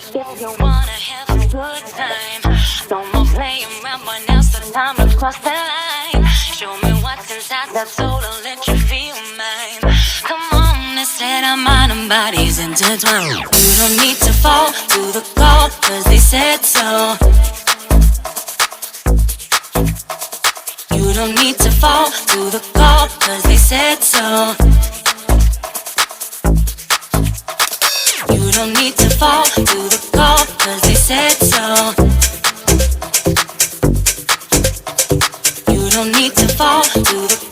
If you wanna have a good time, no more playing around, but now's the time to cross the line. Show me what's inside that soul, I'll let you feel mine. Come on, let's let our mind and bodies intertwine. You don't need to fall to the call, cause they said so. You don't need to fall to the call, cause they said so. You don't need to fall to the call, cause they said so. You don't need to fall to the